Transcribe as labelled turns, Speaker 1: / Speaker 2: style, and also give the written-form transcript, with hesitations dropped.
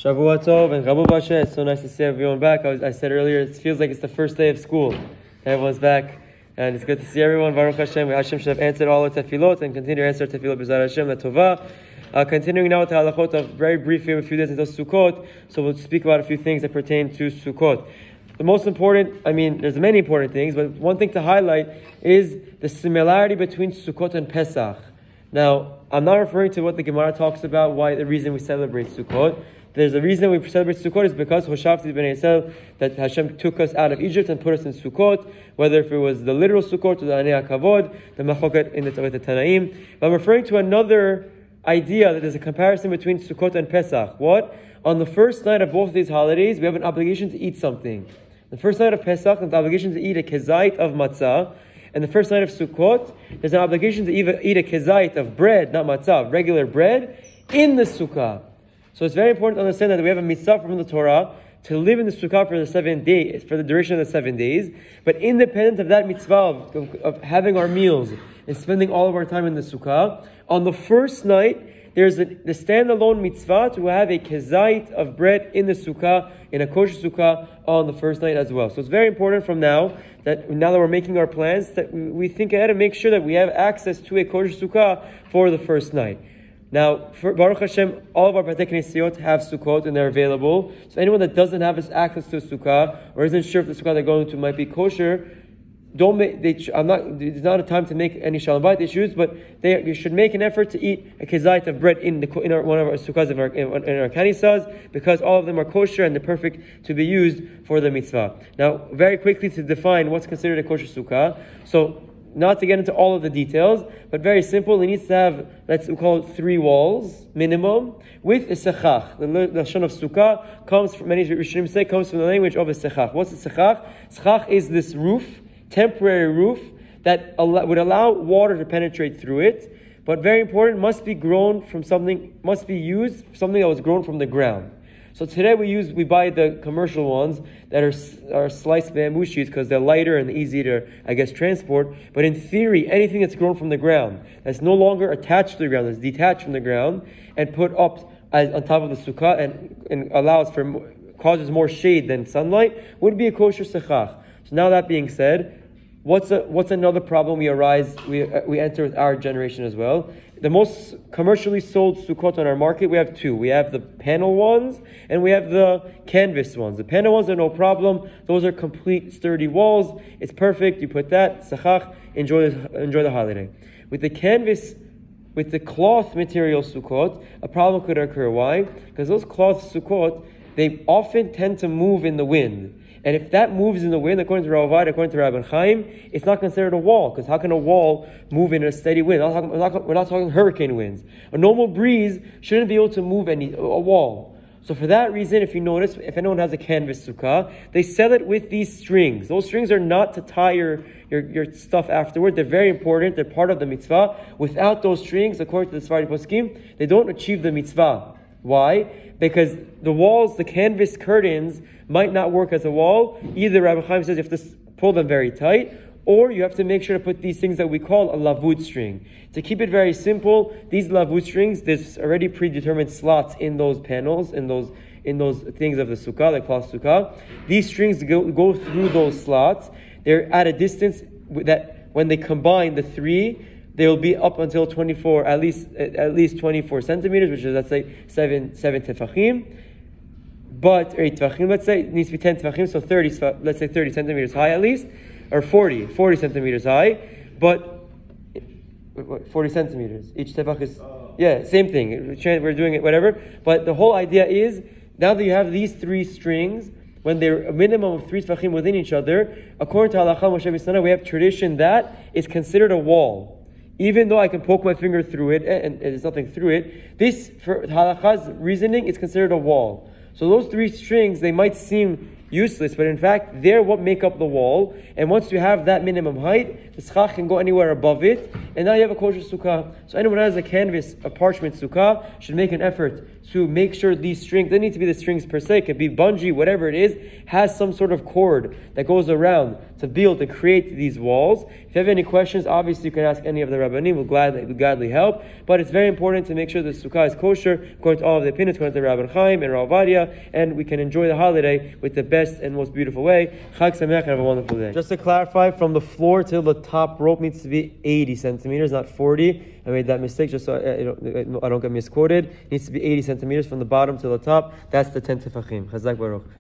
Speaker 1: Shavua Tov and Chabu Bashe. It's so nice to see everyone back. I said earlier, it feels like it's the first day of school. Everyone's back, and it's good to see everyone. Baruch Hashem. Hashem should have answered all our tefillot and continue to answer tefillot b'zar Hashem. Latova. Continuing now with the halachot of very briefly, a few days until Sukkot. So we'll speak about a few things that pertain to Sukkot. The most important, there's many important things, but one thing to highlight is the similarity between Sukkot and Pesach. Now, I'm not referring to what the Gemara talks about, why the reason we celebrate Sukkot. There's a reason we celebrate Sukkot is because Hoshavti ben Yisrael, that Hashem took us out of Egypt and put us in Sukkot, whether if it was the literal Sukkot or the Anei HaKavod, the Machoket in the Tanaim. But I'm referring to another idea that there's a comparison between Sukkot and Pesach. What? On the first night of both of these holidays, we have an obligation to eat something. The first night of Pesach, there's an obligation to eat a kezait of matzah. And the first night of Sukkot, there's an obligation to eat a kezait of bread, not matzah, regular bread, in the Sukkah. So it's very important to understand that we have a mitzvah from the Torah to live in the Sukkah for the 7 days, for the duration of the 7 days. But independent of that mitzvah of having our meals and spending all of our time in the Sukkah, on the first night, there's the standalone mitzvah to have a kezait of bread in the Sukkah, in a kosher Sukkah, on the first night as well. So it's very important from now that we're making our plans, that we think ahead and make sure that we have access to a kosher Sukkah for the first night. Now, for Baruch Hashem, all of our Batei Knesiot have Sukkot and they're available. So anyone that doesn't have access to a Sukkah or isn't sure if the Sukkah they're going to might be kosher, it's not a time to make any Shalom Bayit issues, but you should make an effort to eat a kezait of bread in one of our Sukkahs in our kanisas, because all of them are kosher and they're perfect to be used for the mitzvah. Now, very quickly to define what's considered a kosher Sukkah. So, not to get into all of the details, but very simple. It needs to have, we call it 3 walls, minimum, with a sechach. The lashon of sukkah comes from, many Rishonim say, comes from the language of a sechach. What's a sechach? Sechach is this roof, temporary roof, that would allow water to penetrate through it, but very important, must be used from something that was grown from the ground. So today we buy the commercial ones that are sliced bamboo sheets because they're lighter and easy to, transport. But in theory, anything that's grown from the ground, that's no longer attached to the ground, that's detached from the ground and put up on top of the sukkah and causes more shade than sunlight, would be a kosher sechach. So now that being said, what's another problem we enter with our generation as well? The most commercially sold sukkot on our market, we have 2. We have the panel ones and we have the canvas ones. The panel ones are no problem. Those are complete sturdy walls. It's perfect. You put that, sechach, enjoy the holiday. With the cloth material sukkot, a problem could occur. Why? Because those cloth sukkot, they often tend to move in the wind. And if that moves in the wind, according to Ravad, according to Rabban Chaim, it's not considered a wall. Because how can a wall move in a steady wind? We're not talking hurricane winds. A normal breeze shouldn't be able to move a wall. So for that reason, if you notice, if anyone has a canvas sukkah, they sell it with these strings. Those strings are not to tie your stuff afterward. They're very important. They're part of the mitzvah. Without those strings, according to the Sephardi poskim, they don't achieve the mitzvah. Why? Because the walls, the canvas curtains, might not work as a wall. Either Rabbi Chaim says you have to pull them very tight, or you have to make sure to put these things that we call a lavud string. To keep it very simple, these lavud strings, there's already predetermined slots in those panels, in those things of the sukkah, like cloth sukkah. These strings go through those slots. They're at a distance that when they combine the 3, they will be up until 24, at least 24 centimeters, which is, let's say, 7 tefachim. But 8 tefachim, let's say, it needs to be 10 tefachim, so 30 centimeters high at least, or 40 centimeters high. But 40 centimeters. Each tefach is, same thing. We're doing it, whatever. But the whole idea is, now that you have these 3 strings, when they're a minimum of 3 tefachim within each other, according to Halacha Moshe B'Sana, we have tradition that is considered a wall. Even though I can poke my finger through it and there's nothing through it, this, for Halacha's reasoning, is considered a wall. So those 3 strings, they might seem useless, but in fact, they're what make up the wall. And once you have that minimum height, the schach can go anywhere above it, and now you have a kosher sukkah. So anyone who has a parchment sukkah, should make an effort to make sure these strings, they need to be the strings per se, it could be bungee, whatever it is, has some sort of cord that goes around to be able to create these walls. If you have any questions, obviously you can ask any of the Rabbanim, we'll gladly help. But it's very important to make sure the Sukkah is kosher, according to all of the opinions, according to Rabban Chaim and Rav Ovadia, and we can enjoy the holiday with the best and most beautiful way. Chag Sameach and have a wonderful day. Just to clarify, from the floor till the top rope needs to be 80 centimeters, not 40. I made that mistake just so I don't get misquoted. It needs to be 80 centimeters from the bottom to the top. That's the 10 tefachim. Chazak Baruch.